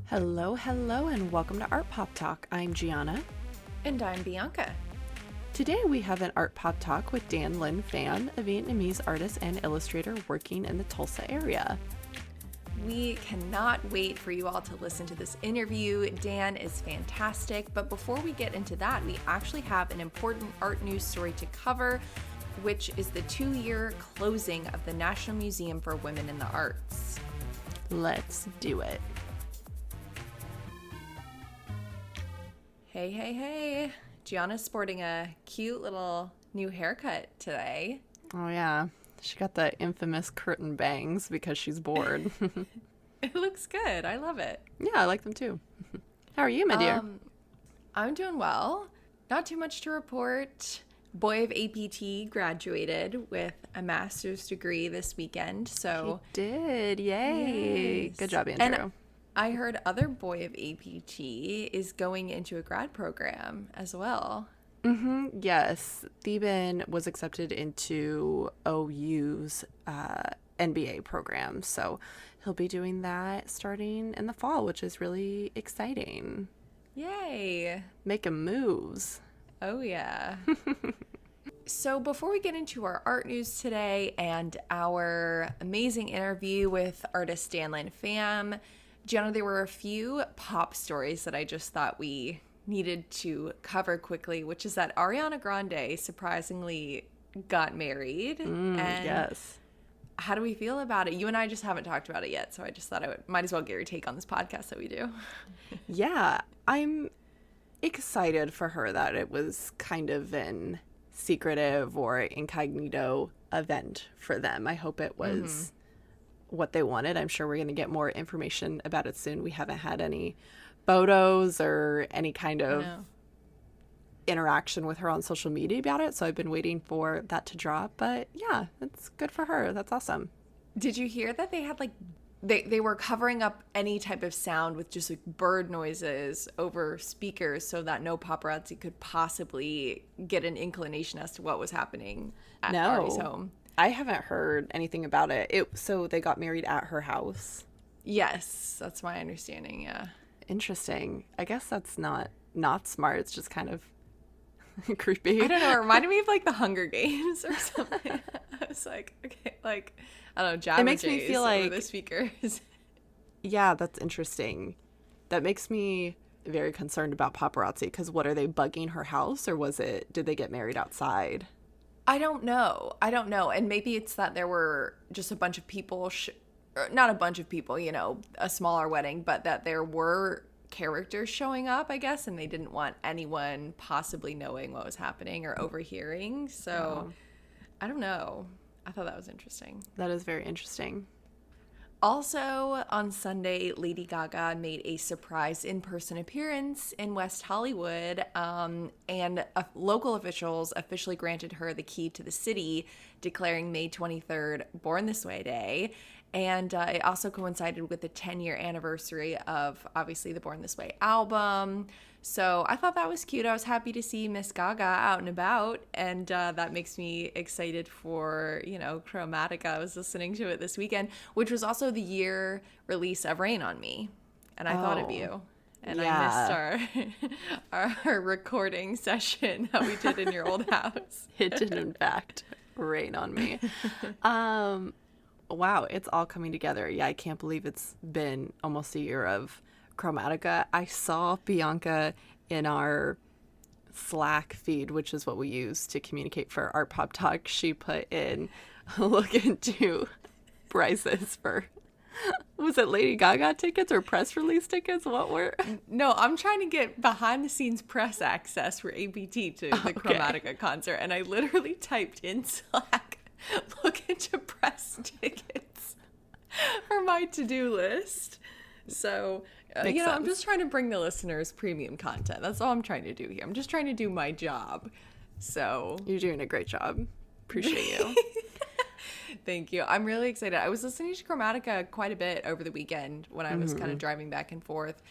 Hello, and welcome to Artpop Talk. I'm Gianna. And I'm Bianca. Today we have an Artpop Talk with Dan Lynh Pham, a Vietnamese artist and illustrator working in the Tulsa area. We cannot wait for you all to listen to this interview. Dan is fantastic, but before we get into that, we actually have an important art news story to cover, which is the 2-year closing of the National Museum for Women in the Arts. Let's do it. Hey. Gianna's sporting a cute little new haircut today. Oh yeah, she got the infamous curtain bangs because she's bored. It looks good. I love it. Yeah, I like them too. How are you, my dear? I'm doing well. Not too much to report. Boy of APT graduated with a master's degree this weekend. So he did. Yay. Yes. Good job, Andrew. And I heard other boy of APT is going into a grad program as well. Yes. Theben was accepted into OU's NBA program. So he'll be doing that starting in the fall, which is really exciting. Yay. Making moves. Oh, yeah. So before we get into our art news today and our amazing interview with artist Dan Lynh Pham, Gianna, there were a few pop stories that I just thought we needed to cover quickly, which is that Ariana Grande surprisingly got married. And yes. how do we feel about it? You and I just haven't talked about it yet, so I just thought might as well get your take on this podcast that we do. Yeah, I'm excited for her that it was kind of an secretive or incognito event for them. I hope it was what they wanted. I'm sure we're going to get more information about it soon. We haven't had any photos or any kind of interaction with her on social media about it, so I've been waiting for that to drop. But yeah, it's good for her. That's awesome. Did you hear that they had they were covering up any type of sound with just bird noises over speakers so that no paparazzi could possibly get an inclination as to what was happening at Ari's home? I haven't heard anything about it. So they got married at her house? Yes, that's my understanding, yeah. Interesting. I guess that's not smart. It's just kind of creepy. I don't know. It reminded me of the Hunger Games or something. I was like, okay, I don't know, Jabba it makes me feel like the speakers. Yeah, that's interesting. That makes me very concerned about paparazzi because what, are they bugging her house or did they get married outside? I don't know. And maybe it's that there were just a bunch of people, not a bunch of people, a smaller wedding, but that there were characters showing up, I guess, and they didn't want anyone possibly knowing what was happening or overhearing. So I don't know. I thought that was interesting. That is very interesting. Also, on Sunday, Lady Gaga made a surprise in-person appearance in West Hollywood, and local officials officially granted her the key to the city, declaring May 23rd Born This Way Day. And it also coincided with the 10-year anniversary of, obviously, the Born This Way album. So I thought that was cute. I was happy to see Miss Gaga out and about, and that makes me excited for, Chromatica. I was listening to it this weekend, which was also the year release of Rain on Me, and I thought of you. And I missed our recording session that we did in your old house. It did, in fact, rain on me. Wow, it's all coming together. Yeah, I can't believe it's been almost a year of Chromatica. I saw Bianca in our Slack feed, which is what we use to communicate for Artpop Talk. She put in look into prices for, was it Lady Gaga tickets or press release tickets? What were? No, I'm trying to get behind the scenes press access for APT to the Chromatica concert, and I literally typed in Slack, look into press tickets for my to-do list. So, I'm just trying to bring the listeners premium content. That's all I'm trying to do here. I'm just trying to do my job. So you're doing a great job. Appreciate you. Thank you. I'm really excited. I was listening to Chromatica quite a bit over the weekend when I was kind of driving back and forth.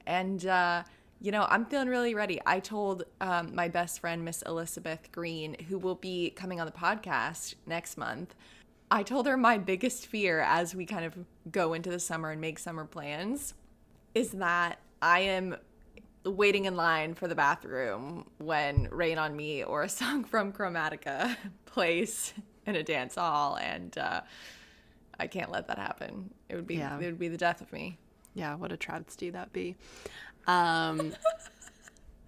And, I'm feeling really ready. I told my best friend, Miss Elizabeth Green, who will be coming on the podcast next month, I told her my biggest fear as we kind of go into the summer and make summer plans is that I am waiting in line for the bathroom when Rain on Me or a song from Chromatica plays in a dance hall, and I can't let that happen. It would be the death of me. Yeah, what a travesty that'd be.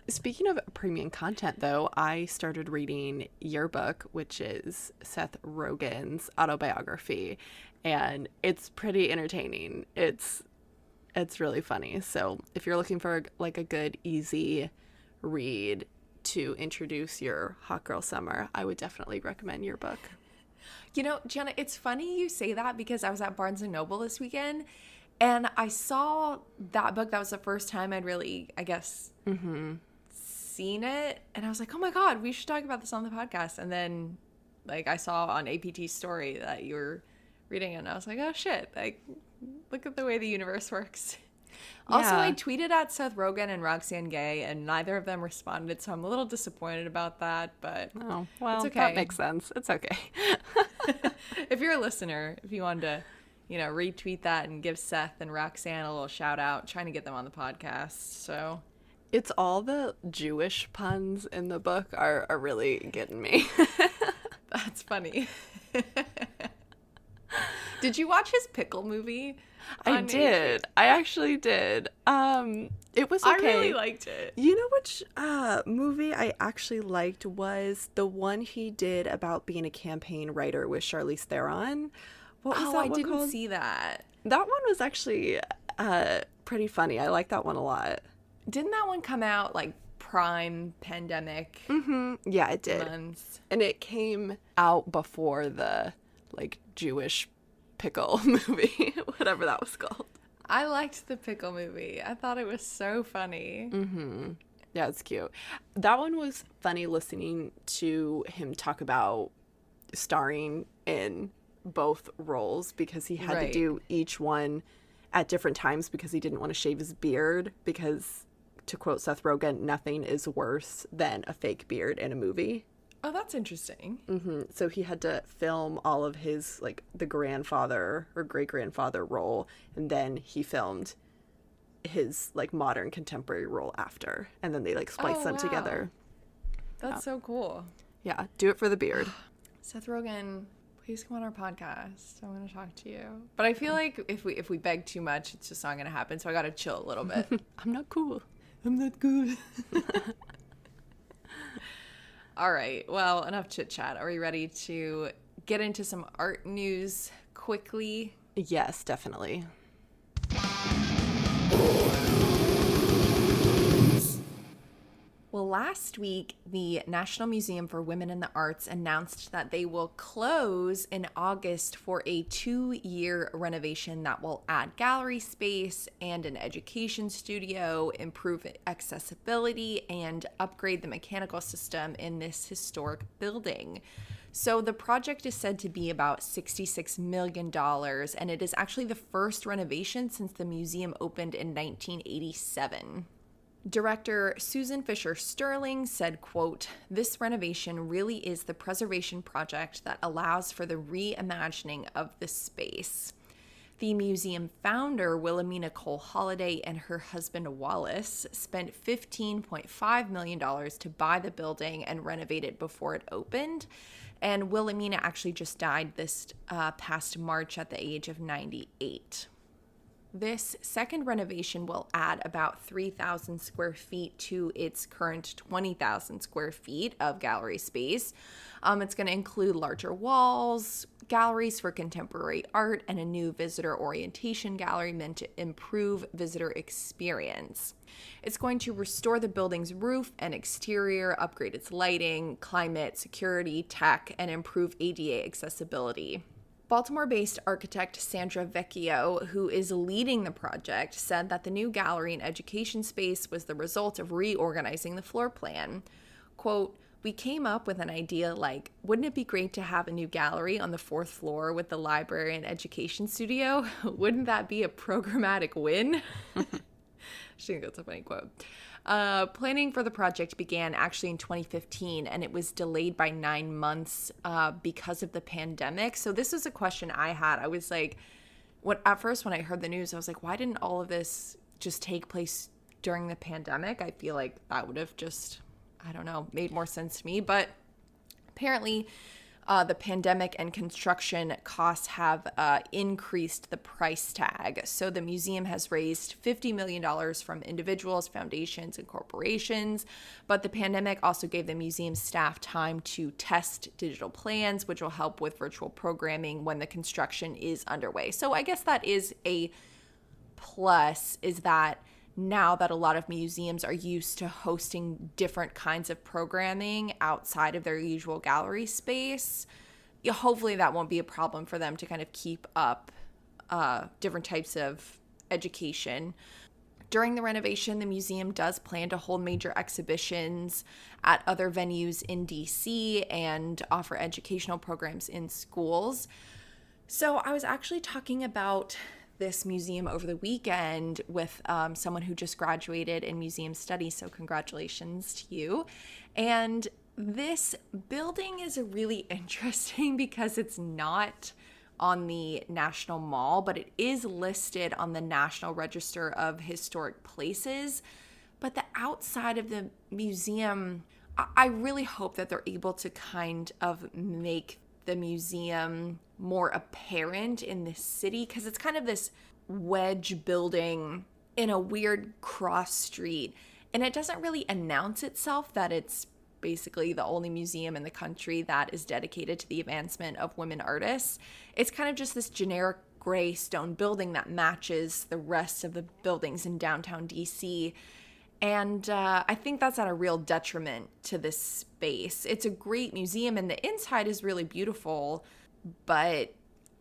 Speaking of premium content, though, I started reading Yearbook, which is Seth Rogen's autobiography, and it's pretty entertaining. It's really funny. So if you're looking for like a good, easy read to introduce your hot girl summer, I would definitely recommend Yearbook. You know, Jenna, it's funny you say that because I was at Barnes & Noble this weekend, and I saw that book. That was the first time I'd really, I guess, seen it. And I was like, oh my God, we should talk about this on the podcast. And then, like, I saw on APT's story that you were reading it, and I was like, oh shit, like, look at the way the universe works. Yeah. Also, I tweeted at Seth Rogen and Roxane Gay, and neither of them responded, so I'm a little disappointed about that, but oh, well, it's okay. That makes sense. It's okay. If you're a listener, if you wanted to, you know, retweet that and give Seth and Roxanne a little shout out, trying to get them on the podcast. So it's all the Jewish puns in the book are really getting me. That's funny. Did you watch his pickle movie? I did. I actually did. It was okay. I really liked it. You know which movie I actually liked was the one he did about being a campaign writer with Charlize Theron. What was that I one didn't called? see that. That one was actually pretty funny. I like that one a lot. Didn't that one come out like prime pandemic? Yeah, it did. Months? And it came out before the like Jewish pickle movie, whatever that was called. I liked the pickle movie. I thought it was so funny. Yeah, it's cute. That one was funny listening to him talk about starring in both roles because he had to do each one at different times because he didn't want to shave his beard because, to quote Seth Rogen, nothing is worse than a fake beard in a movie. Oh, that's interesting. So he had to film all of his, like, the grandfather or great-grandfather role, and then he filmed his, like, modern contemporary role after. And then they, like, spliced them together. That's so cool. Yeah, do it for the beard. Seth Rogen, please come on our podcast. I want to talk to you. But I feel like if we beg too much, it's just not going to happen. So I got to chill a little bit. I'm not cool. I'm not good. All right. Well, enough chit chat. Are we ready to get into some art news quickly? Yes, definitely. Well, last week, the National Museum for Women in the Arts announced that they will close in August for a 2-year renovation that will add gallery space and an education studio, improve accessibility, and upgrade the mechanical system in this historic building. So the project is said to be about $66 million, and it is actually the first renovation since the museum opened in 1987. Director Susan Fisher Sterling said, quote, "This renovation really is the preservation project that allows for the reimagining of the space." The museum founder, Wilhelmina Cole Holliday, and her husband Wallace spent $15.5 million to buy the building and renovate it before it opened. And Wilhelmina actually just died this past March at the age of 98. This second renovation will add about 3,000 square feet to its current 20,000 square feet of gallery space. It's going to include larger walls, galleries for contemporary art, and a new visitor orientation gallery meant to improve visitor experience. It's going to restore the building's roof and exterior, upgrade its lighting, climate, security, tech, and improve ADA accessibility. Baltimore-based architect Sandra Vecchio, who is leading the project, said that the new gallery and education space was the result of reorganizing the floor plan. Quote, "We came up with an idea like, wouldn't it be great to have a new gallery on the 4th floor with the library and education studio? Wouldn't that be a programmatic win?" I think that's a funny quote. Planning for the project began actually in 2015, and it was delayed by 9 months because of the pandemic. So this is a question I had. I was like, at first when I heard the news, I was like, why didn't all of this just take place during the pandemic. I feel like that would have just, I don't know, made more sense to me. But apparently the pandemic and construction costs have increased the price tag. So the museum has raised $50 million from individuals, foundations, and corporations. But the pandemic also gave the museum staff time to test digital plans, which will help with virtual programming when the construction is underway. So I guess that is a plus, is that now that a lot of museums are used to hosting different kinds of programming outside of their usual gallery space, hopefully that won't be a problem for them to kind of keep up different types of education. During the renovation, the museum does plan to hold major exhibitions at other venues in DC and offer educational programs in schools. So I was actually talking about this museum over the weekend with someone who just graduated in museum studies, so congratulations to you. And this building is really interesting because it's not on the National Mall, but it is listed on the National Register of Historic Places. But the outside of the museum, I really hope that they're able to kind of make the museum more apparent in this city, because it's kind of this wedge building in a weird cross street, and it doesn't really announce itself that it's basically the only museum in the country that is dedicated to the advancement of women artists. It's kind of just this generic gray stone building that matches the rest of the buildings in downtown DC. And I think that's at a real detriment to this space. It's a great museum and the inside is really beautiful, but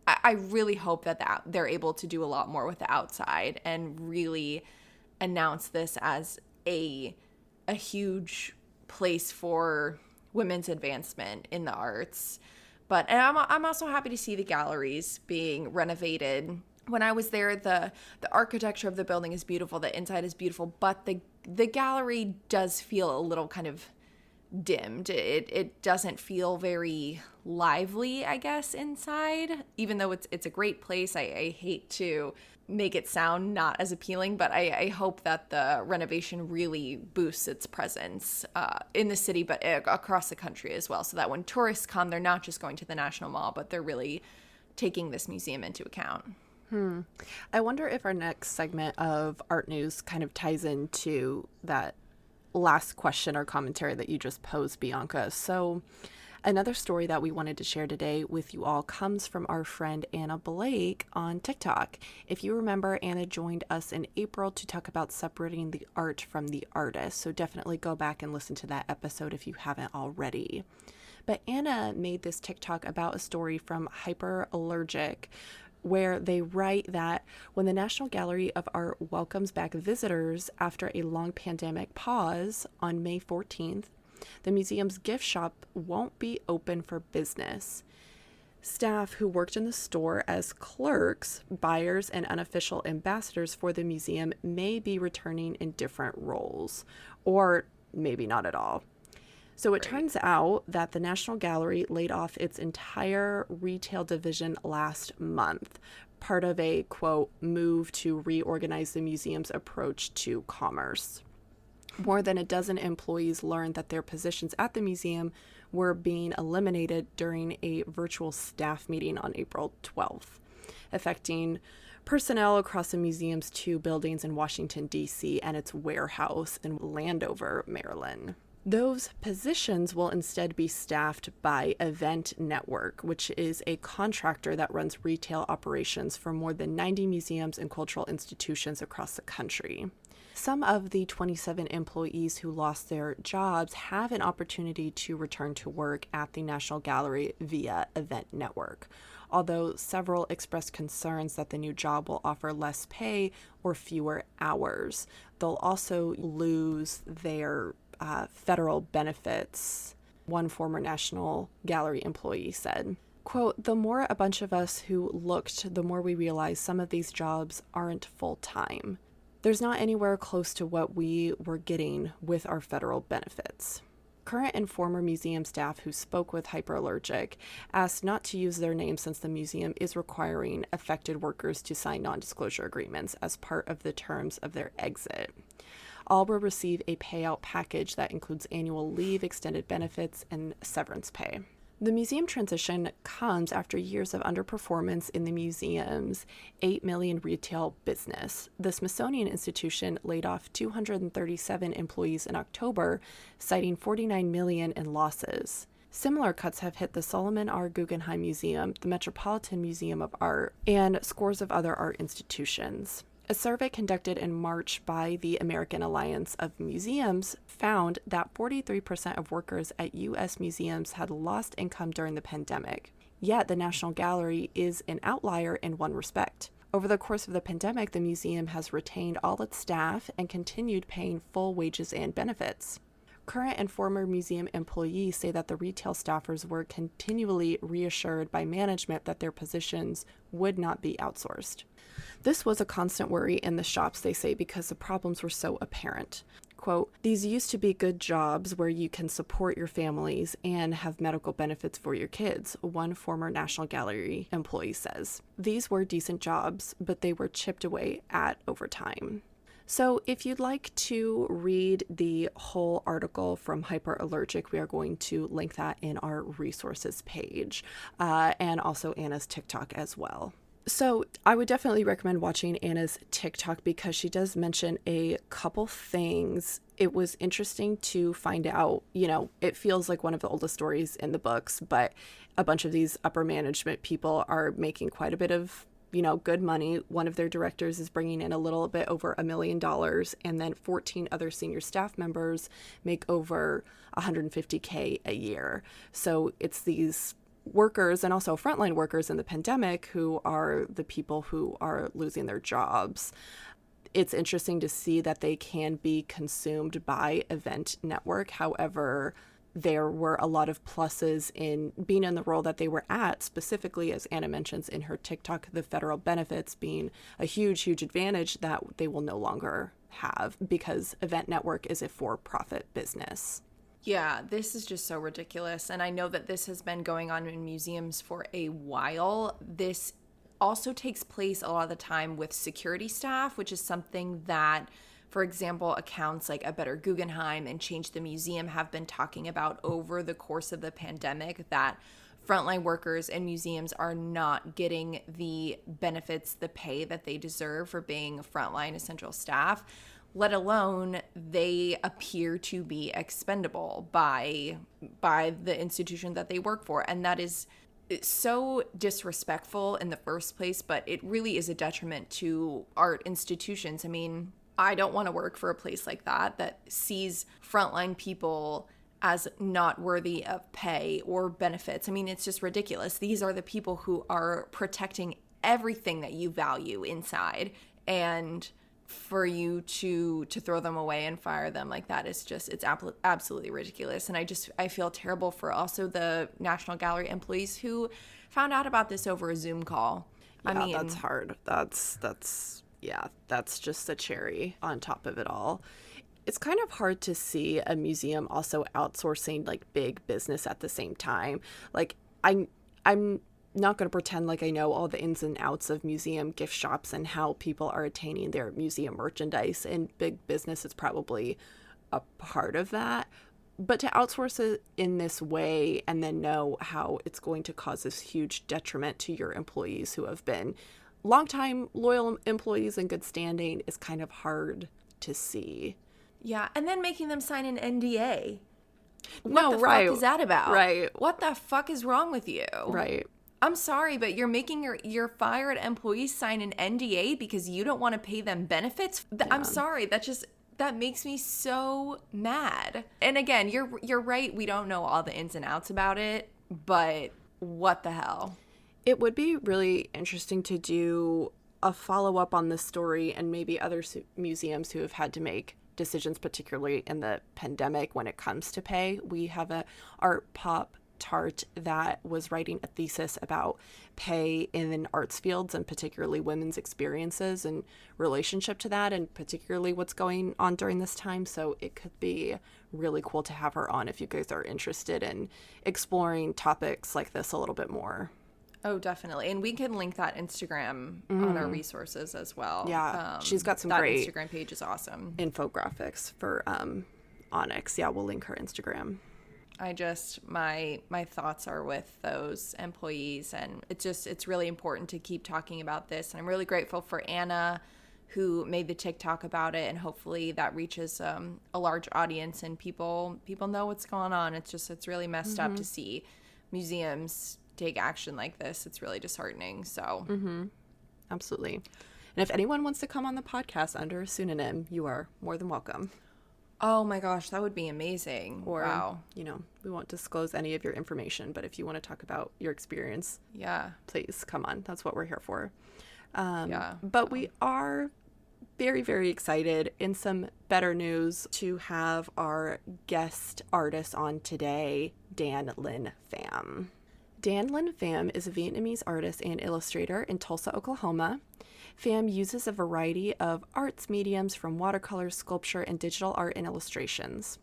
I really hope that they're able to do a lot more with the outside and really announce this as a huge place for women's advancement in the arts. But and I'm also happy to see the galleries being renovated. When I was there, the architecture of the building is beautiful, the inside is beautiful, but the gallery does feel a little kind of dimmed. It doesn't feel very lively, I guess, inside, even though it's a great place. I hate to make it sound not as appealing, but I hope that the renovation really boosts its presence in the city, but across the country as well, so that when tourists come, they're not just going to the National Mall, but they're really taking this museum into account. I wonder if our next segment of art news kind of ties into that last question or commentary that you just posed, Bianca. So another story that we wanted to share today with you all comes from our friend Anna Blake on TikTok. If you remember, Anna joined us in April to talk about separating the art from the artist. So definitely go back and listen to that episode if you haven't already. But Anna made this TikTok about a story from Hyperallergic, where they write that when the National Gallery of Art welcomes back visitors after a long pandemic pause on May 14th, the museum's gift shop won't be open for business. Staff who worked in the store as clerks, buyers, and unofficial ambassadors for the museum may be returning in different roles, or maybe not at all. So it turns out that the National Gallery laid off its entire retail division last month, part of a, quote, move to reorganize the museum's approach to commerce. More than a dozen employees learned that their positions at the museum were being eliminated during a virtual staff meeting on April 12th, affecting personnel across the museum's 2 buildings in Washington, D.C. and its warehouse in Landover, Maryland. Those positions will instead be staffed by Event Network, which is a contractor that runs retail operations for more than 90 museums and cultural institutions across the country. Some of the 27 employees who lost their jobs have an opportunity to return to work at the National Gallery via Event Network, although several expressed concerns that the new job will offer less pay or fewer hours. They'll also lose their federal benefits, one former National Gallery employee said. Quote, "The more a bunch of us who looked, the more we realized some of these jobs aren't full-time. There's not anywhere close to what we were getting with our federal benefits." Current and former museum staff who spoke with Hyperallergic asked not to use their name since the museum is requiring affected workers to sign non-disclosure agreements as part of the terms of their exit. All will receive a payout package that includes annual leave, extended benefits, and severance pay. The museum transition comes after years of underperformance in the museum's $8 million retail business. The Smithsonian Institution laid off 237 employees in October, citing $49 million in losses. Similar cuts have hit the Solomon R. Guggenheim Museum, the Metropolitan Museum of Art, and scores of other art institutions. A survey conducted in March by the American Alliance of Museums found that 43% of workers at U.S. museums had lost income during the pandemic. Yet the National Gallery is an outlier in one respect. Over the course of the pandemic, the museum has retained all its staff and continued paying full wages and benefits. Current and former museum employees say that the retail staffers were continually reassured by management that their positions would not be outsourced. This was a constant worry in the shops, they say, because the problems were so apparent. Quote, "These used to be good jobs where you can support your families and have medical benefits for your kids," one former National Gallery employee says. "These were decent jobs, but they were chipped away at over time." So if you'd like to read the whole article from Hyperallergic, we are going to link that in our resources page, and also Anna's TikTok as well. So I would definitely recommend watching Anna's TikTok because she does mention a couple things. It was interesting to find out, it feels like one of the oldest stories in the books, but a bunch of these upper management people are making quite a bit of, good money. One of their directors is bringing in a little bit over $1 million, and then 14 other senior staff members make over $150K a year. So it's these workers and also frontline workers in the pandemic who are the people who are losing their jobs. It's interesting to see that they can be consumed by Event Network. However, there were a lot of pluses in being in the role that they were at, specifically, as Anna mentions in her TikTok, the federal benefits being a huge, huge advantage that they will no longer have because Event Network is a for-profit business. Yeah, this is just so ridiculous. And I know that this has been going on in museums for a while. This also takes place a lot of the time with security staff, which is something that, for example, accounts like A Better Guggenheim and Change the Museum have been talking about over the course of the pandemic, that frontline workers in museums are not getting the benefits, the pay that they deserve for being frontline essential staff, let alone they appear to be expendable by the institution that they work for. And that is so disrespectful in the first place, but it really is a detriment to art institutions. I mean, I don't want to work for a place like that sees frontline people as not worthy of pay or benefits. I mean, it's just ridiculous. These are the people who are protecting everything that you value inside, and for you to throw them away and fire them like that is just, it's absolutely ridiculous. And I feel terrible for also the National Gallery employees who found out about this over a Zoom call. Yeah, I mean, that's hard. That's just the cherry on top of it all. It's kind of hard to see a museum also outsourcing like big business at the same time. Like I'm not going to pretend like I know all the ins and outs of museum gift shops and how people are attaining their museum merchandise, and big business is probably a part of that. But to outsource it in this way and then know how it's going to cause this huge detriment to your employees who have been longtime loyal employees in good standing is kind of hard to see. Yeah, and then making them sign an NDA. What the fuck is that about? Right. What the fuck is wrong with you? Right. I'm sorry, but you're making your fired employees sign an NDA because you don't want to pay them benefits? Yeah. I'm sorry, that makes me so mad. And again, you're right, we don't know all the ins and outs about it, but what the hell? It would be really interesting to do a follow-up on this story and maybe other museums who have had to make decisions, particularly in the pandemic when it comes to pay. We have a Artpop Tart that was writing a thesis about pay in arts fields and particularly women's experiences and relationship to that, and particularly what's going on during this time. So it could be really cool to have her on if you guys are interested in exploring topics like this a little bit more. Oh, definitely. And we can link that Instagram on our resources as well. Yeah, she's got some that great Instagram page is awesome. Infographics for Onyx. Yeah, we'll link her Instagram. My thoughts are with those employees, and it's really important to keep talking about this. And I'm really grateful for Anna, who made the TikTok about it, and hopefully that reaches a large audience and people know what's going on. It's really messed up to see museums take action like this. It's really disheartening. So Absolutely. And if anyone wants to come on the podcast under a pseudonym, you are more than welcome. Oh my gosh, that would be amazing. Or, wow. We won't disclose any of your information, but if you want to talk about your experience, please come on. That's what we're here for. But we are very, very excited in some better news to have our guest artist on today, Dan Lynh Pham. Dan Lynh Pham is a Vietnamese artist and illustrator in Tulsa, Oklahoma. Pham uses a variety of arts mediums from watercolors, sculpture, and digital art and illustrations.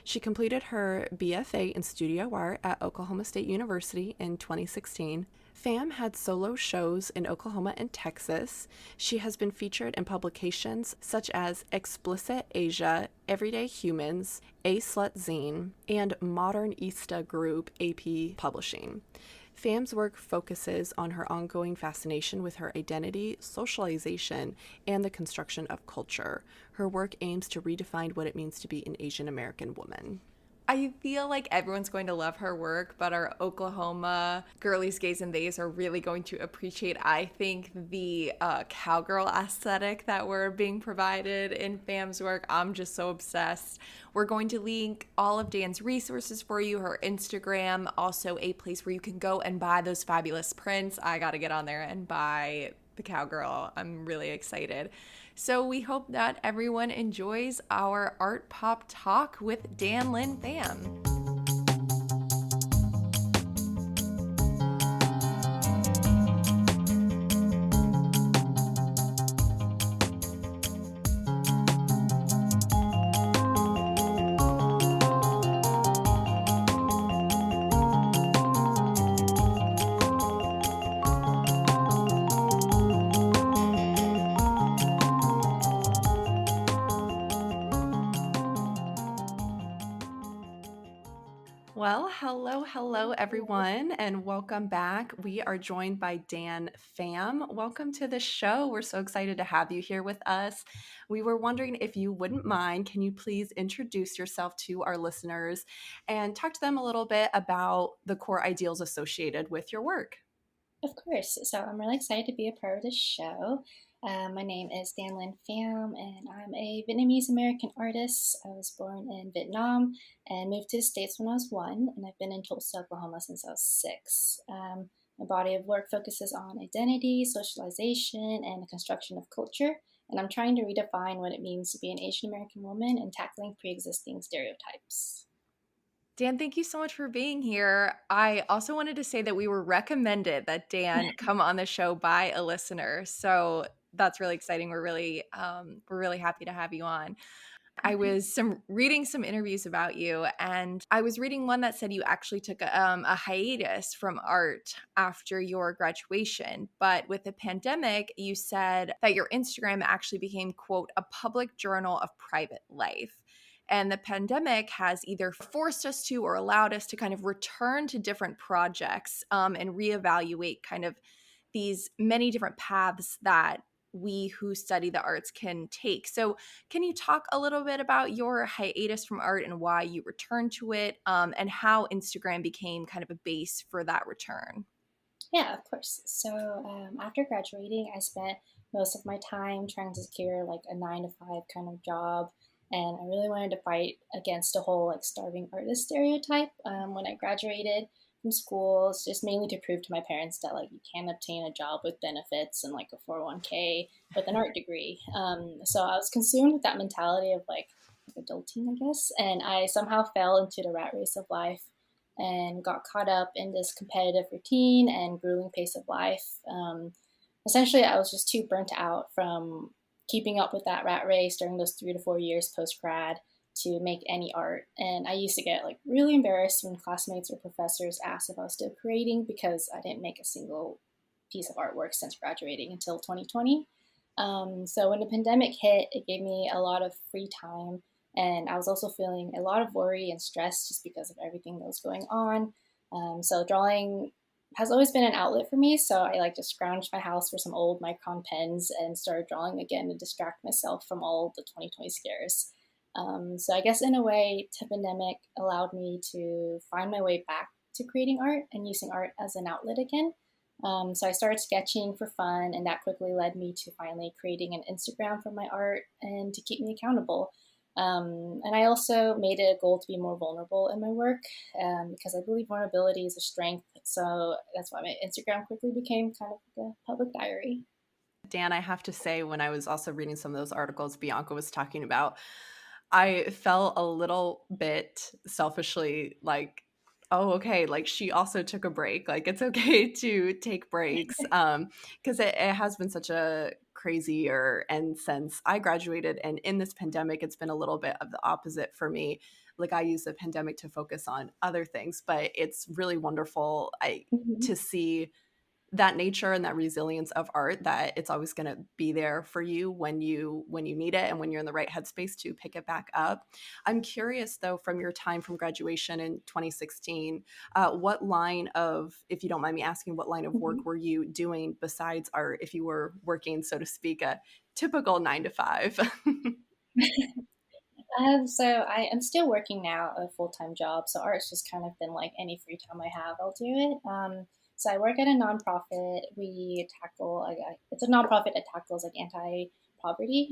She completed her BFA in studio art at Oklahoma State University in 2016. Pham had solo shows in Oklahoma and Texas. She has been featured in publications such as Explicit Asia, Everyday Humans, A Slut Zine, and Modernista Group AP Publishing. Pham's work focuses on her ongoing fascination with her identity, socialization, and the construction of culture. Her work aims to redefine what it means to be an Asian American woman. I feel like everyone's going to love her work, but our Oklahoma girlies, gays, and theys are really going to appreciate, I think, the cowgirl aesthetic that we're being provided in Pham's work. I'm just so obsessed. We're going to link all of Dan's resources for you, her Instagram, also a place where you can go and buy those fabulous prints. I got to get on there and buy the cowgirl. I'm really excited. So we hope that everyone enjoys our Artpop Talk with Dan Lynh Pham. Well, hello, everyone, and welcome back. We are joined by Dan Pham. Welcome to the show. We're so excited to have you here with us. We were wondering if you wouldn't mind, can you please introduce yourself to our listeners and talk to them a little bit about the core ideals associated with your work? Of course. So I'm really excited to be a part of this show. My name is Dan Lynh Pham, and I'm a Vietnamese American artist. I was born in Vietnam and moved to the States when I was 1, and I've been in Tulsa, Oklahoma since I was 6. My body of work focuses on identity, socialization, and the construction of culture, and I'm trying to redefine what it means to be an Asian American woman and tackling pre-existing stereotypes. Dan, thank you so much for being here. I also wanted to say that we were recommended that Dan come on the show by a listener. So that's really exciting. We're really happy to have you on. I was reading some interviews about you, and I was reading one that said you actually took a hiatus from art after your graduation. But with the pandemic, you said that your Instagram actually became, quote, a public journal of private life. And the pandemic has either forced us to or allowed us to kind of return to different projects and reevaluate kind of these many different paths that we who study the arts can take. So can you talk a little bit about your hiatus from art and why you returned to it, and how Instagram became kind of a base for that return? Yeah, of course. So after graduating, I spent most of my time trying to secure like a 9-to-5 kind of job. And I really wanted to fight against the whole like starving artist stereotype when I graduated from school. It's just mainly to prove to my parents that like you can obtain a job with benefits and like a 401k with an art degree. So I was consumed with that mentality of like adulting, I guess. And I somehow fell into the rat race of life and got caught up in this competitive routine and grueling pace of life. Essentially, I was just too burnt out from keeping up with that rat race during those 3 to 4 years post grad to make any art. And I used to get like really embarrassed when classmates or professors asked if I was still creating because I didn't make a single piece of artwork since graduating until 2020. So when the pandemic hit, it gave me a lot of free time. And I was also feeling a lot of worry and stress just because of everything that was going on. So drawing has always been an outlet for me. So I like to scrounge my house for some old Micron pens and started drawing again to distract myself from all the 2020 scares. So I guess in a way, the pandemic allowed me to find my way back to creating art and using art as an outlet again. So I started sketching for fun, and that quickly led me to finally creating an Instagram for my art and to keep me accountable. And I also made it a goal to be more vulnerable in my work because I believe vulnerability is a strength. So that's why my Instagram quickly became kind of like a public diary. Dan, I have to say, when I was also reading some of those articles Bianca was talking about, I felt a little bit selfishly like, oh, okay, like she also took a break. Like it's okay to take breaks. Because it has been such a crazy year. And since I graduated and in this pandemic, it's been a little bit of the opposite for me. Like I use the pandemic to focus on other things, but it's really wonderful Mhm. to see that nature and that resilience of art, that it's always going to be there for you when you need it and when you're in the right headspace to pick it back up. I'm curious though, from your time from graduation in 2016, what line of, if you don't mind me asking, what line of Mhm. work were you doing besides art, if you were working, so to speak, a typical 9 to 5? So I am still working now a full-time job. So art's just kind of been like any free time I have, I'll do it. So I work at a nonprofit. We tackle it's a nonprofit that tackles like anti-poverty.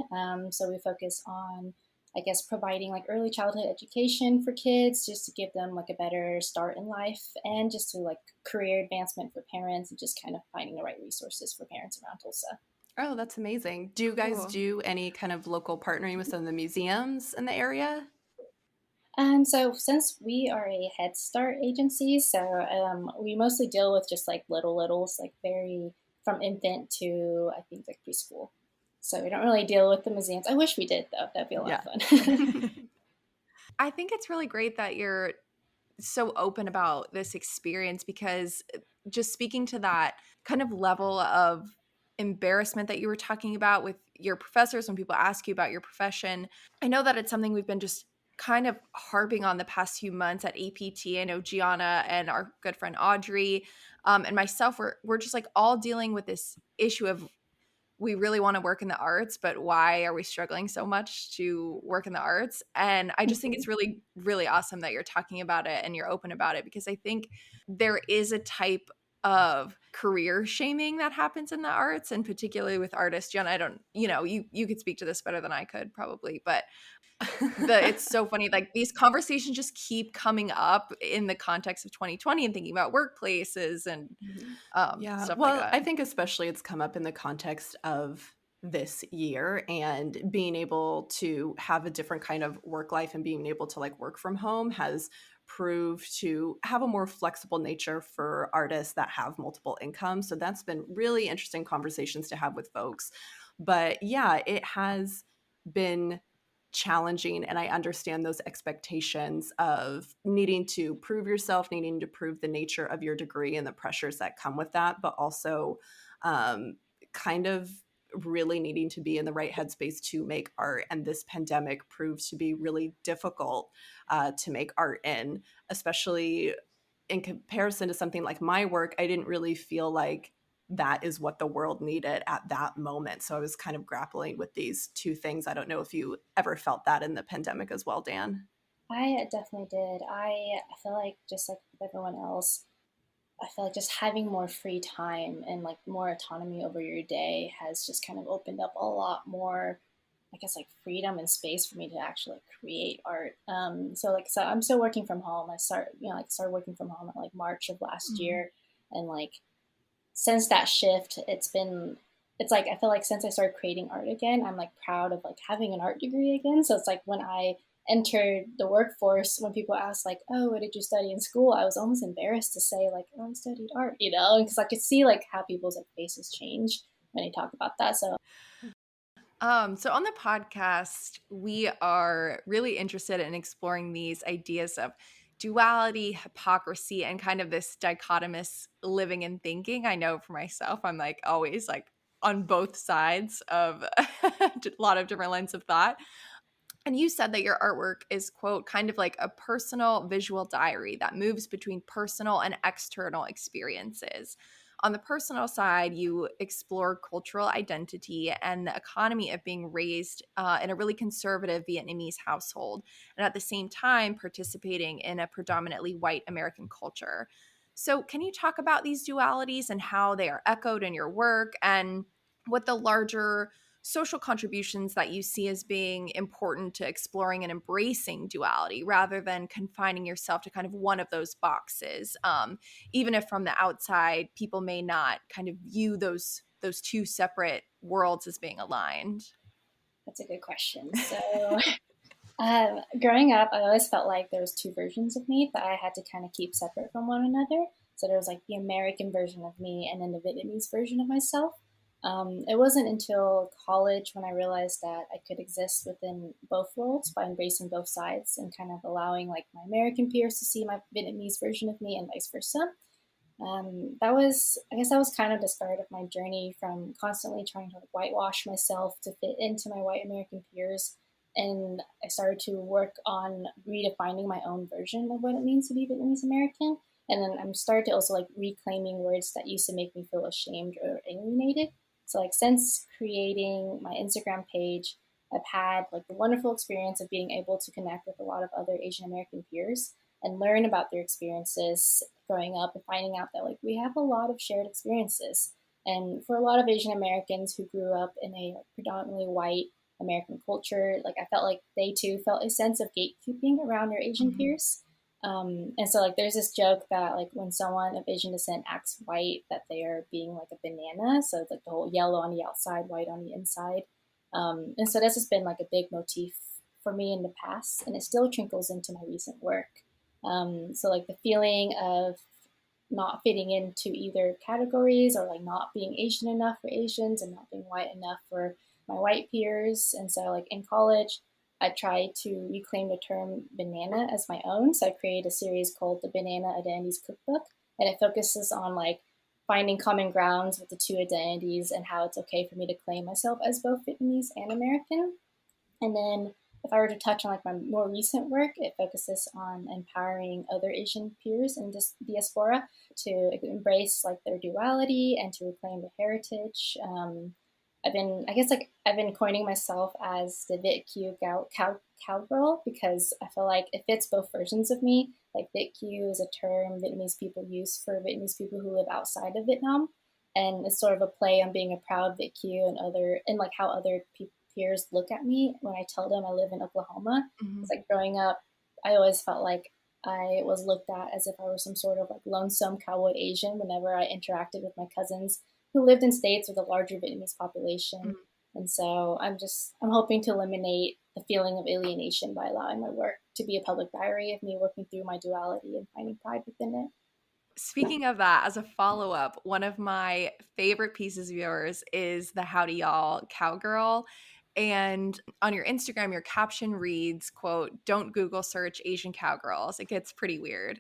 So we focus on, I guess, providing like early childhood education for kids, just to give them like a better start in life, and just to like career advancement for parents, and just kind of finding the right resources for parents around Tulsa. Oh, that's amazing. Do you guys Cool. do any kind of local partnering with some of the museums in the area? So since we are a Head Start agency, so we mostly deal with just like littles, like very from infant to I think like preschool. So we don't really deal with the museums. I wish we did though. That'd be a lot Yeah. of fun. I think it's really great that you're so open about this experience because just speaking to that kind of level of embarrassment that you were talking about with your professors when people ask you about your profession, I know that it's something we've been just kind of harping on the past few months at APT. I know Gianna and our good friend Audrey and myself, we're just like all dealing with this issue of we really want to work in the arts, but why are we struggling so much to work in the arts? And I just think Mhm. it's really, really awesome that you're talking about it and you're open about it, because I think there is a type of career shaming that happens in the arts, and particularly with artists. Jen, I don't, you could speak to this better than I could probably, but it's so funny. Like these conversations just keep coming up in the context of 2020 and thinking about workplaces and Mhm. Yeah, stuff like well, that. I think especially it's come up in the context of this year and being able to have a different kind of work life and being able to like work from home has proved to have a more flexible nature for artists that have multiple incomes. So that's been really interesting conversations to have with folks. But yeah, it has been challenging, and I understand those expectations of needing to prove yourself, needing to prove the nature of your degree and the pressures that come with that, but also kind of really needing to be in the right headspace to make art. And this pandemic proved to be really difficult to make art in, especially in comparison to something like my work. I didn't really feel like that is what the world needed at that moment. So I was kind of grappling with these two things. I don't know if you ever felt that in the pandemic as well, Dan. I definitely did. I feel like just like with everyone else, I feel like just having more free time and like more autonomy over your day has just kind of opened up a lot more, I guess, like freedom and space for me to actually like, create art. So I'm still working from home. Started working from home at like March of last Mhm. year, and like since that shift, it's like I feel like since I started creating art again, I'm like proud of like having an art degree again. So it's like when I entered the workforce, when people ask like, oh, what did you study in school, I was almost embarrassed to say like, oh, I studied art, because I could see like how people's like faces change when they talk about that. So So on the podcast, we are really interested in exploring these ideas of duality, hypocrisy, and kind of this dichotomous living and thinking. I know for myself, I'm like always like on both sides of a lot of different lines of thought. And you said that your artwork is, quote, kind of like a personal visual diary that moves between personal and external experiences. On the personal side, you explore cultural identity and the economy of being raised in a really conservative Vietnamese household, and at the same time, participating in a predominantly white American culture. So, can you talk about these dualities and how they are echoed in your work, and what the larger social contributions that you see as being important to exploring and embracing duality rather than confining yourself to kind of one of those boxes, even if from the outside people may not kind of view those two separate worlds as being aligned? that's a good question. So growing up, I always felt like there was two versions of me that I had to kind of keep separate from one another. So there was like the American version of me and then the Vietnamese version of myself. It wasn't until college when I realized that I could exist within both worlds by embracing both sides and kind of allowing like my American peers to see my Vietnamese version of me and vice versa. I guess that was kind of the start of my journey from constantly trying to like, whitewash myself to fit into my white American peers. And I started to work on redefining my own version of what it means to be Vietnamese American. And then I'm started to also like reclaiming words that used to make me feel ashamed or alienated. So like since creating my Instagram page, I've had like the wonderful experience of being able to connect with a lot of other Asian American peers and learn about their experiences growing up and finding out that like we have a lot of shared experiences. And for a lot of Asian Americans who grew up in a like, predominantly white American culture, like I felt like they too felt a sense of gatekeeping around their Asian Mm-hmm. peers. And so like there's this joke that like when someone of Asian descent acts white, that they are being like a banana. So it's like the whole yellow on the outside, white on the inside. And so this has been like a big motif for me in the past, and it still trickles into my recent work. So like the feeling of not fitting into either categories or like not being Asian enough for Asians and not being white enough for my white peers. And so like in college, I tried to reclaim the term banana as my own. So I created a series called the Banana Identities Cookbook, and it focuses on like finding common grounds with the two identities and how it's okay for me to claim myself as both Vietnamese and American. And then if I were to touch on like my more recent work, it focuses on empowering other Asian peers in this diaspora to embrace like their duality and to reclaim their heritage. I've been coining myself as the VitQ cowgirl because I feel like it fits both versions of me. Like VitQ is a term Vietnamese people use for Vietnamese people who live outside of Vietnam, and it's sort of a play on being a proud VitQ and like how other peers look at me when I tell them I live in Oklahoma. Mm-hmm. It's like growing up, I always felt like I was looked at as if I were some sort of like lonesome cowboy Asian whenever I interacted with my cousins who lived in states with a larger Vietnamese population. And so I'm hoping to eliminate the feeling of alienation by allowing my work to be a public diary of me working through my duality and finding pride within it. Speaking of that, as a follow up, one of my favorite pieces of yours is the Howdy Y'all cowgirl. And on your Instagram, your caption reads, quote, "Don't Google search Asian cowgirls. It gets pretty weird."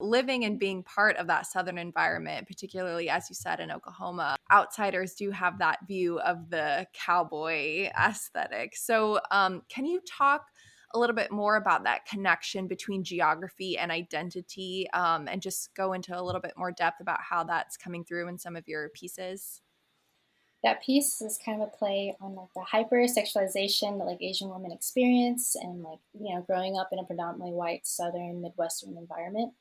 Living and being part of that Southern environment, particularly as you said in Oklahoma, outsiders do have that view of the cowboy aesthetic. So, can you talk a little bit more about that connection between geography and identity, and just go into a little bit more depth about how that's coming through in some of your pieces? That piece is kind of a play on like the hypersexualization that like Asian women experience and like growing up in a predominantly white Southern Midwestern environment.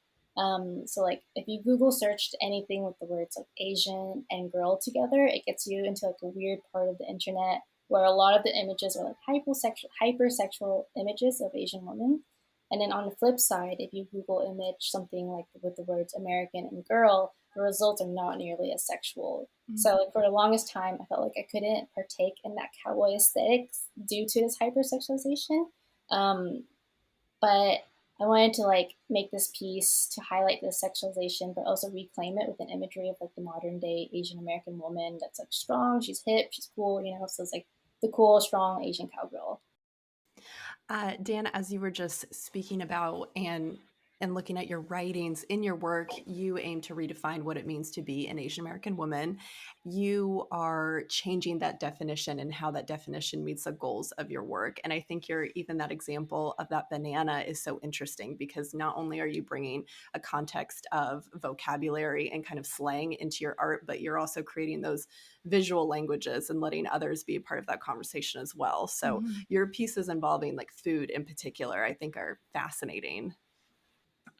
So like if you Google searched anything with the words like Asian and girl together, it gets you into like a weird part of the internet where a lot of the images are like hypersexual images of Asian women. And then on the flip side, if you Google image something like with the words American and girl, the results are not nearly as sexual. So like for the longest time, I felt like I couldn't partake in that cowboy aesthetics due to this hypersexualization. But I wanted to like make this piece to highlight this sexualization, but also reclaim it with an imagery of like the modern day Asian American woman that's like strong, she's hip, she's cool, you know. So it's like the cool, strong Asian cowgirl. Dan, as you were just speaking about and looking at your writings in your work, you aim to redefine what it means to be an Asian American woman. You are changing that definition and how that definition meets the goals of your work. And I think even that example of that banana is so interesting because not only are you bringing a context of vocabulary and kind of slang into your art, but you're also creating those visual languages and letting others be a part of that conversation as well. So Mm-hmm. your pieces involving like food in particular, I think are fascinating.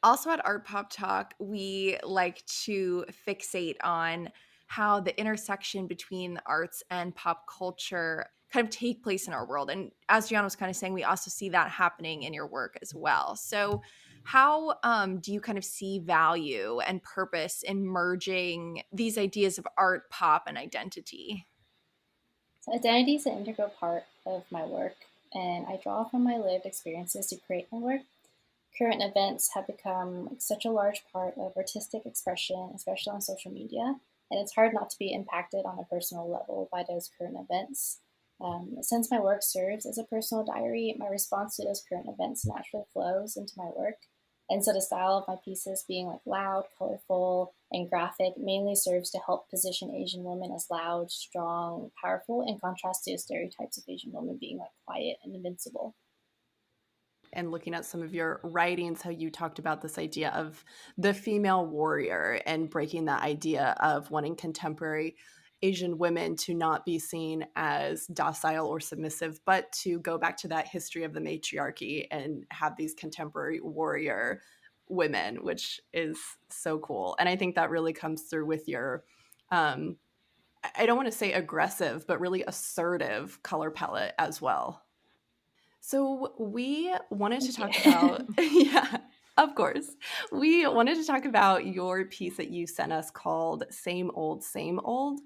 Also at Artpop Talk, we like to fixate on how the intersection between the arts and pop culture kind of take place in our world. And as Gianna was kind of saying, we also see that happening in your work as well. So how do you kind of see value and purpose in merging these ideas of art, pop, and identity? So identity is an integral part of my work, and I draw from my lived experiences to create my work. Current events have become like, such a large part of artistic expression, especially on social media, and it's hard not to be impacted on a personal level by those current events. Since my work serves as a personal diary, my response to those current events naturally flows into my work. And so the style of my pieces being like loud, colorful, and graphic mainly serves to help position Asian women as loud, strong, powerful, in contrast to stereotypes of Asian women being like quiet and invincible. And looking at some of your writings, how you talked about this idea of the female warrior and breaking that idea of wanting contemporary Asian women to not be seen as docile or submissive, but to go back to that history of the matriarchy and have these contemporary warrior women, which is so cool. And I think that really comes through with your, I don't want to say aggressive, but really assertive color palette as well. So we wanted to Thank talk about, you. yeah, of course. We wanted to talk about your piece that you sent us called Same Old, Same Old.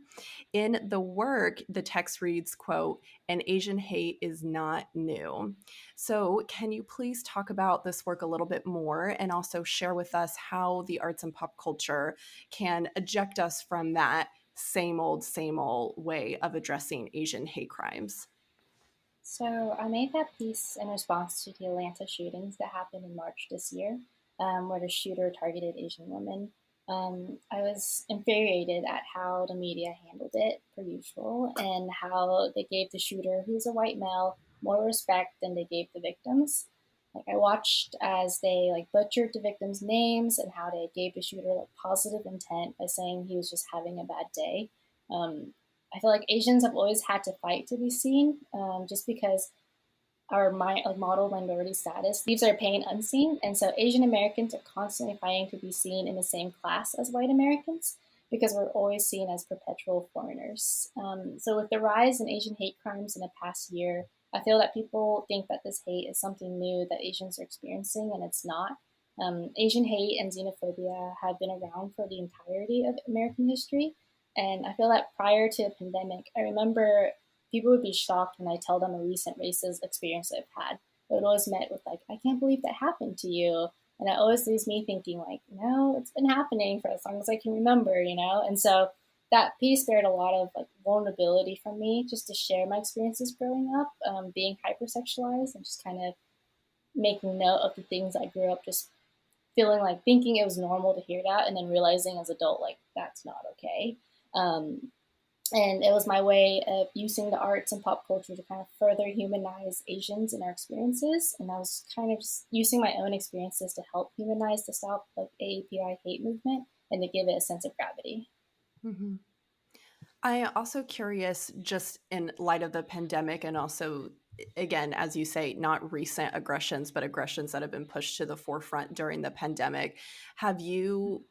In the work, the text reads, quote, "An Asian hate is not new." So can you please talk about this work a little bit more and also share with us how the arts and pop culture can eject us from that same old way of addressing Asian hate crimes? So I made that piece in response to the Atlanta shootings that happened in March this year, where the shooter targeted Asian women. I was infuriated at how the media handled it, per usual, and how they gave the shooter, who's a white male, more respect than they gave the victims. Like I watched as they like butchered the victims' names and how they gave the shooter like positive intent by saying he was just having a bad day. Um, I feel like Asians have always had to fight to be seen, just because our like model minority status leaves our pain unseen, and so Asian Americans are constantly fighting to be seen in the same class as white Americans because we're always seen as perpetual foreigners. So with the rise in Asian hate crimes in the past year, I feel that people think that this hate is something new that Asians are experiencing, and it's not. Asian hate and xenophobia have been around for the entirety of American history, and I feel that prior to the pandemic, I remember people would be shocked when I tell them a recent racist experience I've had. It would always met with like, "I can't believe that happened to you," and that always leaves me thinking like, no, it's been happening for as long as I can remember, you know. And so that piece spared a lot of like vulnerability from me, just to share my experiences growing up, being hypersexualized, and just kind of making note of the things I grew up just feeling like thinking it was normal to hear that, and then realizing as an adult like that's not okay. Um, and it was my way of using the arts and pop culture to kind of further humanize Asians in our experiences. And I was kind of just using my own experiences to help humanize the Stop like AAPI hate movement and to give it a sense of gravity. Mm-hmm. I am also curious, just in light of the pandemic, and also, again, as you say, not recent aggressions, but aggressions that have been pushed to the forefront during the pandemic.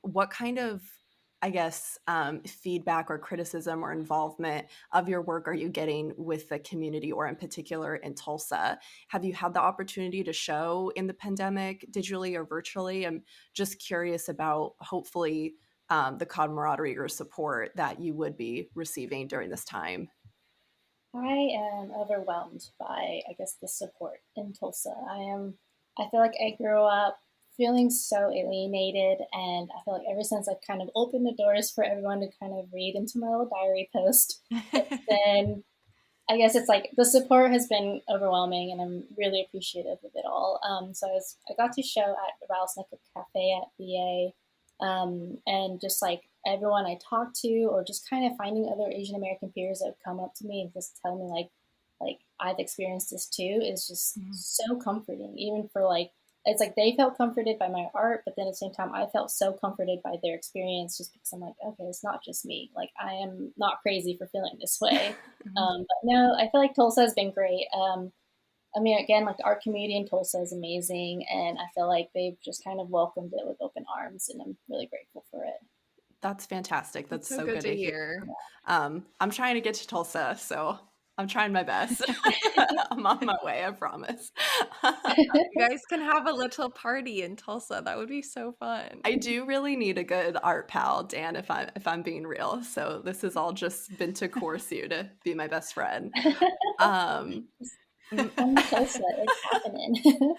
What kind of, I guess, feedback or criticism or involvement of your work are you getting with the community, or in particular in Tulsa? Have you had the opportunity to show in the pandemic, digitally or virtually? I'm just curious about, hopefully, the camaraderie or support that you would be receiving during this time. I am overwhelmed by, I guess, the support in Tulsa. I feel like I grew up feeling so alienated, and I feel like ever since I've kind of opened the doors for everyone to kind of read into my little diary post, it's been, I guess it's like the support has been overwhelming, and I'm really appreciative of it all. I got to show at Rattlesnake Cafe at VA, and just like everyone I talked to, or just kind of finding other Asian American peers that would come up to me and just tell me like I've experienced this too, is just so comforting. Even for like, it's like they felt comforted by my art, but then at the same time, I felt so comforted by their experience, just because I'm like, okay, it's not just me. Like, I am not crazy for feeling this way. But no, I feel like Tulsa has been great. I mean, again, like the art community in Tulsa is amazing, and I feel like they've just kind of welcomed it with open arms, and I'm really grateful for it. That's fantastic. That's so good good to to hear. hear. I'm trying to get to Tulsa, so I'm trying my best. I'm on my way, I promise. You guys can have a little party in Tulsa. That would be so fun. I do really need a good art pal, Dan, if I'm being real. So this has all just been to coerce you to be my best friend. Um, Come to Tulsa, it's happening.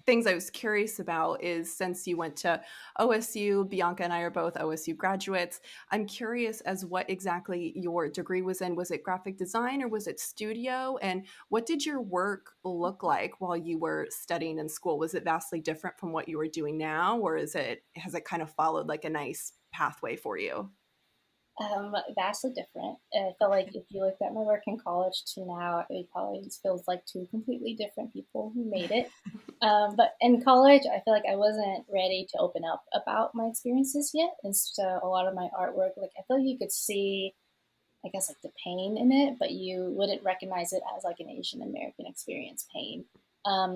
Things I was curious about is, since you went to OSU, Bianca and I are both OSU graduates. I'm curious as what exactly your degree was in. Was it graphic design or was it studio? And what did your work look like while you were studying in school? Was it vastly different from what you were doing now, or has it kind of followed like a nice pathway for you? Vastly different. I feel like if you looked at my work in college to now, it probably just feels like two completely different people who made it. But in college, I feel like I wasn't ready to open up about my experiences yet, and so a lot of my artwork, like I feel like you could see, I guess, like the pain in it, but you wouldn't recognize it as like an Asian American experience pain.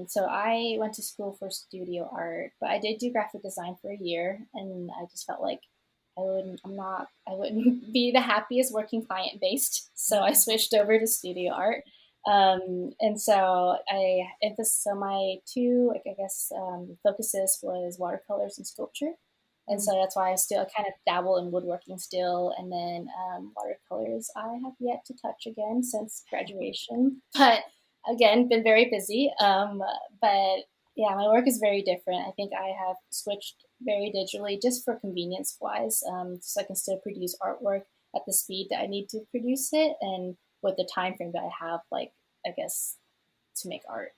So I went to school for studio art, but I did do graphic design for a year, and I just felt like I wouldn't be the happiest working client based. So I switched over to studio art. And so so my two, like, I guess, focuses was watercolors and sculpture. And so that's why I still kind of dabble in woodworking still. And then watercolors I have yet to touch again since graduation. But again, been very busy. But yeah, my work is very different. I think I have switched very digitally just for convenience wise, so I can still produce artwork at the speed that I need to produce it, and with the time frame that I have, like, I guess, to make art.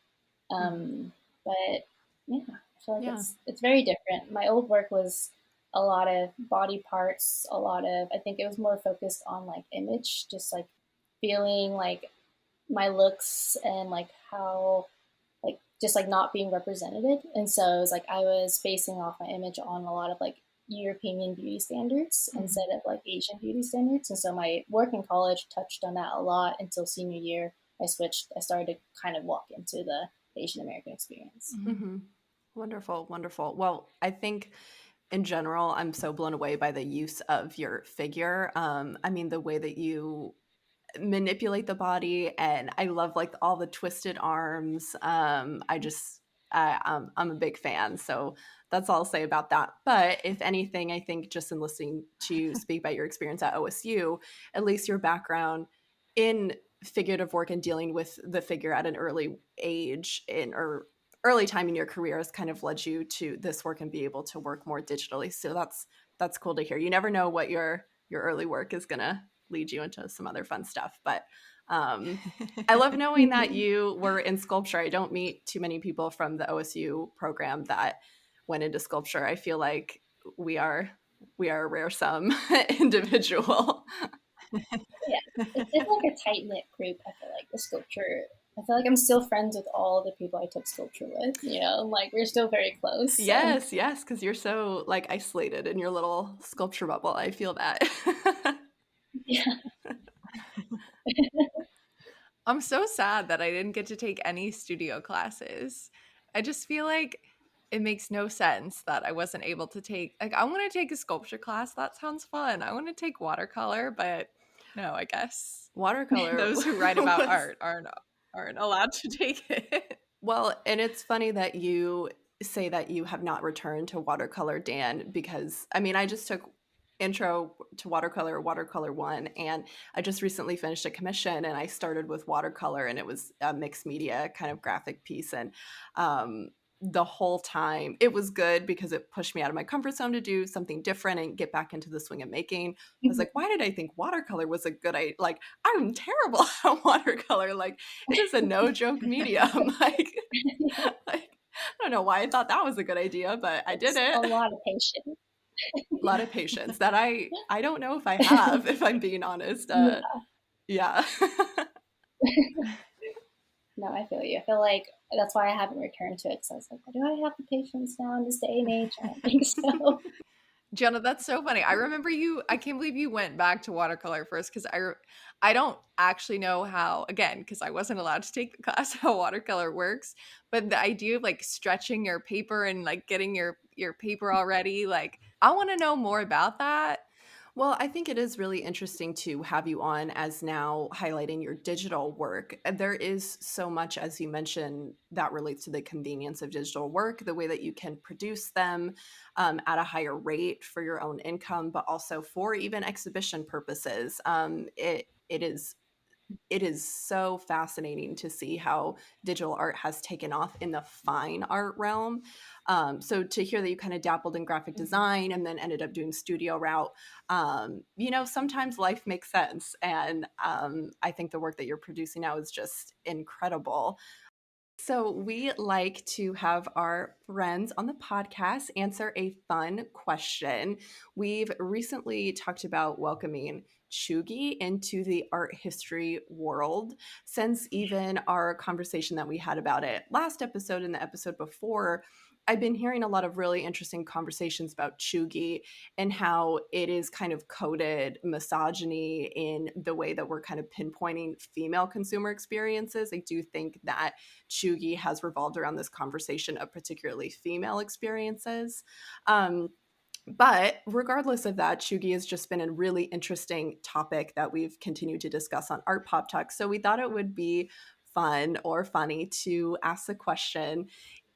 But yeah, I feel like Yeah. it's very different. My old work was a lot of body parts, a lot of, I think it was more focused on like image, just like feeling like my looks and like how, like, just like not being represented. And so it was like I was basing off my image on a lot of like European beauty standards instead of like Asian beauty standards. And so my work in college touched on that a lot until senior year. I started to kind of walk into the Asian American experience. Wonderful, wonderful. Well, I think in general, I'm so blown away by the use of your figure. I mean, the way that you manipulate the body, and I love like all the twisted arms. I'm a big fan, so that's all I'll say about that. But if anything, I think just in listening to you speak about your experience at OSU, at least your background in figurative work and dealing with the figure at an early age or early time in your career has kind of led you to this work and be able to work more digitally. So that's cool to hear. You never know what your early work is gonna lead you into some other fun stuff. But I love knowing that you were in sculpture. I don't meet too many people from the OSU program that went into sculpture. I feel like we are a rare some individual. Yeah, it's definitely like a tight knit group. I feel like the sculpture. I feel like I'm still friends with all the people I took sculpture with. You know, like we're still very close. So. Yes, because you're so like isolated in your little sculpture bubble. I feel that. Yeah. I'm so sad that I didn't get to take any studio classes. I just feel like it makes no sense that I wasn't able to take, like, I want to take a sculpture class. That sounds fun. I want to take watercolor, but no, I guess Watercolor those who write about was art aren't allowed to take it. well, and it's funny that you say that you have not returned to watercolor, Dan, because I mean, I just took intro to watercolor 1, and I just recently finished a commission, and I started with watercolor, and it was a mixed media kind of graphic piece. And the whole time it was good because it pushed me out of my comfort zone to do something different and get back into the swing of making. I was like, why did I think watercolor was a good idea? Like, I'm terrible at watercolor. Like, it is a no joke medium. Like, I don't know why I thought that was a good idea, but I did It's it. a lot of patience. A lot of patience that I don't know if I have, if I'm being honest. Yeah. No, I feel you. I feel like that's why I haven't returned to it. So I was like, do I have the patience now in this day and age? I don't think so. Jenna, that's so funny. I remember you. I can't believe you went back to watercolor first because I don't actually know how, again, because I wasn't allowed to take the class, how watercolor works. But the idea of like stretching your paper and like getting your paper already, like I want to know more about that. Well, I think it is really interesting to have you on as now highlighting your digital work. There is so much, as you mentioned, that relates to the convenience of digital work, the way that you can produce them at a higher rate for your own income, but also for even exhibition purposes. It is so fascinating to see how digital art has taken off in the fine art realm. So to hear that you kind of dabbled in graphic design and then ended up doing studio route, sometimes life makes sense. And I think the work that you're producing now is just incredible. So, we like to have our friends on the podcast answer a fun question. We've recently talked about welcoming Chugi into the art history world since even our conversation that we had about it last episode and the episode before. I've been hearing a lot of really interesting conversations about Chugi and how it is kind of coded misogyny in the way that we're kind of pinpointing female consumer experiences. I do think that Chugi has revolved around this conversation of particularly female experiences. But regardless of that, Chugi has just been a really interesting topic that we've continued to discuss on Artpop Talk. So we thought it would be fun or funny to ask the question,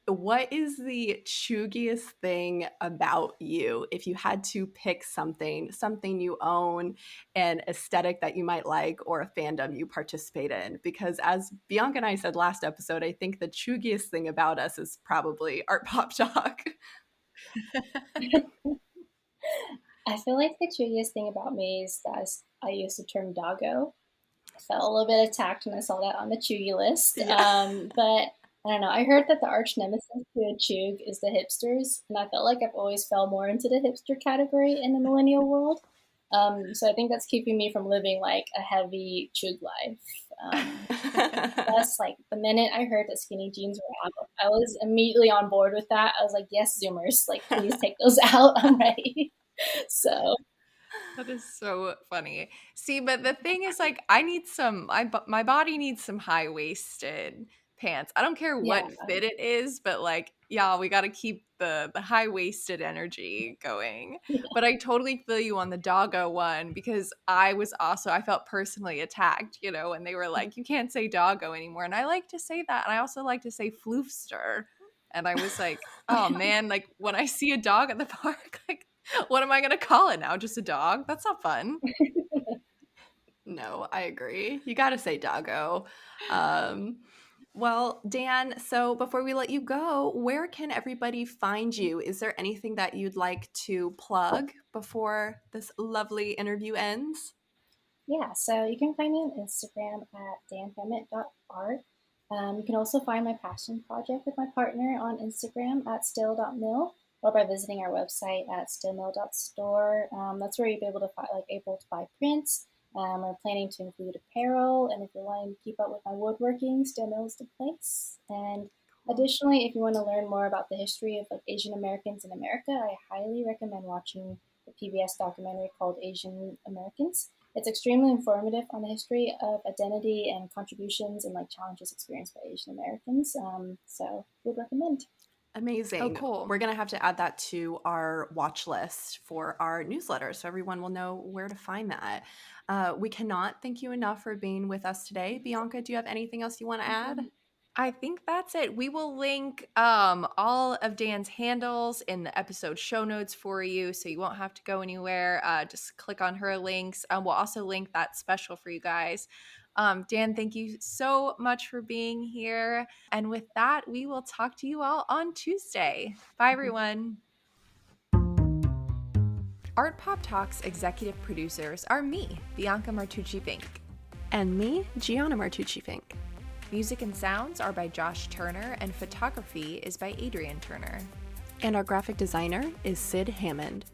what is the chuggiest thing about you? If you had to pick something you own, an aesthetic that you might like, or a fandom you participate in. Because as Bianca and I said last episode, I think the chuggiest thing about us is probably Art Pop Talk. I feel like the trickiest thing about me is that I use the term doggo. I felt a little bit attacked when I saw that on the chuggy list. Yeah. But I don't know. I heard that the arch nemesis to a chug is the hipsters, and I felt like I've always fell more into the hipster category in the millennial world. So I think that's keeping me from living like a heavy chug life. Plus, like the minute I heard that skinny jeans were out, I was immediately on board with that. I was like, "Yes, Zoomers, like please take those out. I'm ready." So That is so funny. See, but the thing is, like, I need my body needs some high waisted pants. I don't care yeah, what fit it is, but like, y'all, we got to keep the high waisted energy going. But I totally feel you on the doggo one because I felt personally attacked, when they were like, you can't say doggo anymore. And I like to say that. And I also like to say floofster. And I was like, oh man, like when I see a dog at the park, like, what am I going to call it now? Just a dog? That's not fun. No, I agree. You got to say doggo. Well, Dan, so before we let you go, where can everybody find you? Is there anything that you'd like to plug before this lovely interview ends? yeah. So you can find me on Instagram at danfemmit.art. You can also find my passion project with my partner on Instagram at still.mill or by visiting our website at stillmill.store. That's where you'll be able to able to buy prints. We're planning to include apparel, and if you're wanting to keep up with my woodworking, Still Mill is the place. And additionally, if you want to learn more about the history of like Asian Americans in America, I highly recommend watching the PBS documentary called Asian Americans. It's extremely informative on the history of identity and contributions and like challenges experienced by Asian Americans. So would recommend. Amazing. Oh, cool. We're going to have to add that to our watch list for our newsletter so everyone will know where to find that. We cannot thank you enough for being with us today. Bianca, do you have anything else you want to add? I think that's it. We will link all of Dan's handles in the episode show notes for you, so you won't have to go anywhere. Just click on her links. We'll also link that special for you guys. Dan, thank you so much for being here. And with that, we will talk to you all on Tuesday. Bye, everyone. Artpop Talk's executive producers are me, Bianca Martucci-Fink. And me, Gianna Martucci-Fink. Music and sounds are by Josh Turner, and photography is by Adrian Turner. And our graphic designer is Sid Hammond.